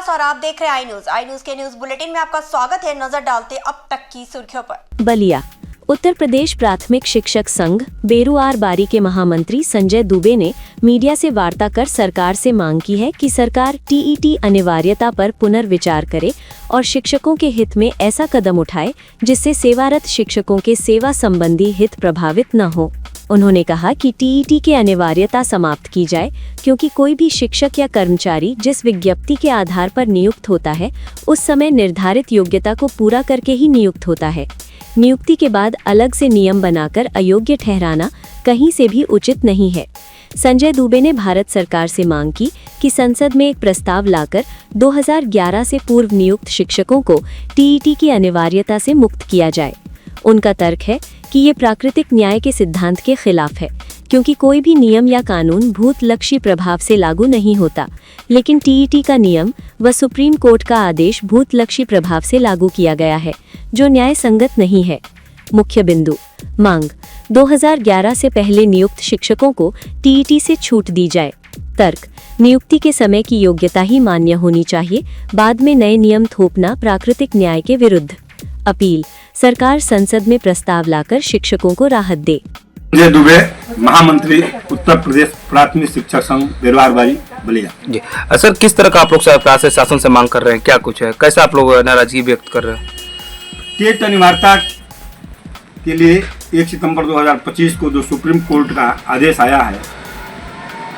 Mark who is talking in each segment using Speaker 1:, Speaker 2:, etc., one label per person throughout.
Speaker 1: व्यास और आप देख रहे हैं आई न्यूज के न्यूज बुलेटिन में आपका स्वागत है। नजर डालते अब तक की सुर्खियों पर।
Speaker 2: बलिया उत्तर प्रदेश प्राथमिक शिक्षक संघ बेरुआर बारी के महामंत्री संजय दुबे ने मीडिया से वार्ता कर सरकार से मांग की है कि सरकार टीईटी अनिवार्यता पर पुनर्विचार करे और शिक्षकों के हित में ऐसा कदम उठाए जिससे सेवारत शिक्षकों के सेवा संबंधी हित प्रभावित न हो। उन्होंने कहा कि टीईटी की अनिवार्यता समाप्त की जाए क्योंकि कोई भी शिक्षक या कर्मचारी जिस विज्ञप्ति के आधार पर नियुक्त होता है उस समय निर्धारित योग्यता को पूरा करके ही नियुक्त होता है। नियुक्ति के बाद अलग से नियम बनाकर अयोग्य ठहराना कहीं से भी उचित नहीं है। संजय दुबे ने भारत सरकार से मांग की कि संसद में एक प्रस्ताव लाकर 2011 से पूर्व नियुक्त शिक्षकों को टीईटी की अनिवार्यता से मुक्त किया जाए। उनका तर्क है कि ये प्राकृतिक न्याय के सिद्धांत के खिलाफ है क्योंकि कोई भी नियम या कानून भूतलक्षी प्रभाव से लागू नहीं होता, लेकिन टीईटी का नियम व सुप्रीम कोर्ट का आदेश भूतलक्षी प्रभाव से लागू किया गया है जो न्याय संगत नहीं है। मुख्य बिंदु मांग 2011 से पहले नियुक्त शिक्षकों को टीईटी से छूट दी जाए। तर्क नियुक्ति के समय की योग्यता ही मान्य होनी चाहिए, बाद में नए नियम थोपना प्राकृतिक न्याय के विरुद्ध। अपील सरकार संसद में प्रस्ताव लाकर शिक्षकों को राहत दे।
Speaker 3: संजय दुबे, महामंत्री, उत्तर प्रदेश प्राथमिक शिक्षक संघ बेरुआर बारी बलिया।
Speaker 4: जी सर, किस तरह का आप लोग सरकार से शासन से मांग कर रहे हैं, क्या कुछ है, कैसे आप लोग नाराजगी व्यक्त कर रहे हैं?
Speaker 3: टेट अनिवार्यता के लिए 1 सितंबर 2025 को जो सुप्रीम कोर्ट का आदेश आया है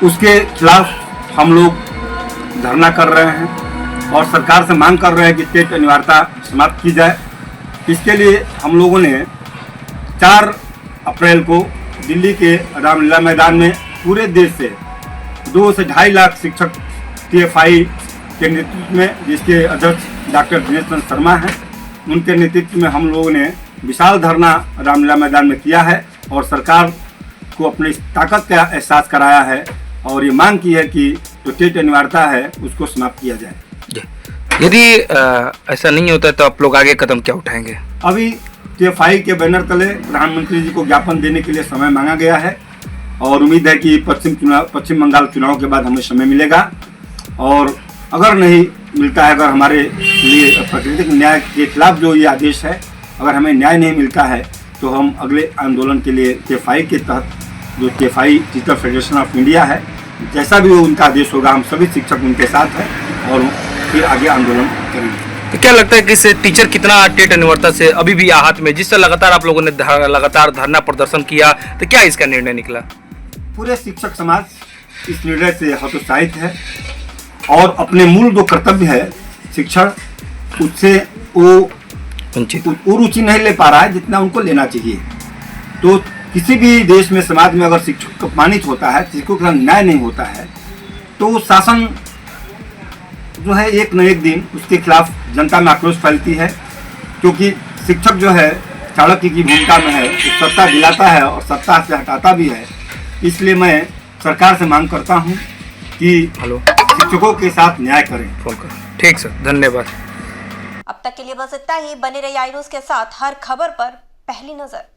Speaker 3: उसके खिलाफ हम लोग धरना कर रहे हैं और सरकार से मांग कर रहे हैं कि टेट अनिवार्यता समाप्त की जाए। इसके लिए हम लोगों ने 4 अप्रैल को दिल्ली के रामलीला मैदान में पूरे देश से 2 से 2.5 लाख शिक्षक टीएफआई के नेतृत्व में, जिसके अध्यक्ष डॉक्टर दिनेश चंद्र शर्मा हैं, उनके नेतृत्व में हम लोगों ने विशाल धरना रामलीला मैदान में किया है और सरकार को अपनी ताकत का एहसास कराया है और ये मांग की है कि जो टेट अनिवार्यता है उसको समाप्त किया जाए।
Speaker 4: यदि ऐसा नहीं होता तो आप लोग आगे कदम क्या उठाएंगे?
Speaker 3: अभी टीएफआई के बैनर तले प्रधानमंत्री जी को ज्ञापन देने के लिए समय मांगा गया है और उम्मीद है कि पश्चिम बंगाल चुनाव के बाद हमें समय मिलेगा और अगर नहीं मिलता है, अगर हमारे लिए प्राकृतिक न्याय के खिलाफ जो ये आदेश है, अगर हमें न्याय नहीं मिलता है तो हम अगले आंदोलन के लिए टीएफआई के तहत, जो TFI teacher federation of India है, जैसा भी वो उनका आदेश होगा हम सभी शिक्षक उनके साथ हैं और फिर आगे आंदोलन करेंगे।
Speaker 4: तो क्या लगता है कि इस टीचर कितना टेट अनिवार्यता से अभी भी आहत में, जिससे लगातार आप लोगों ने लगातार धरना प्रदर्शन किया, तो क्या इसका निर्णय निकला?
Speaker 3: पूरे शिक्षक समाज इस निर्णय से हतोत्साहित है और अपने मूल जो कर्तव्य है शिक्षण, उससे वो रुचि नहीं ले पा रहा है जितना उनको लेना चाहिए। तो किसी भी देश में, समाज में अगर शिक्षक अपमानित होता है, शिक्षकों के साथ न्याय नहीं होता है, तो शासन जो है एक न एक दिन उसके खिलाफ जनता में आक्रोश फैलती है, क्योंकि शिक्षक जो है चाणक्य की भूमिका में है, वो सत्ता दिलाता है और सत्ता से हटाता भी है। इसलिए मैं सरकार से मांग करता हूं कि शिक्षकों के साथ न्याय करें।
Speaker 4: ठीक सर, धन्यवाद।
Speaker 1: अब तक के लिए बस इतना ही। बने रहिए आई न्यूज के साथ, हर खबर पर पहली नजर।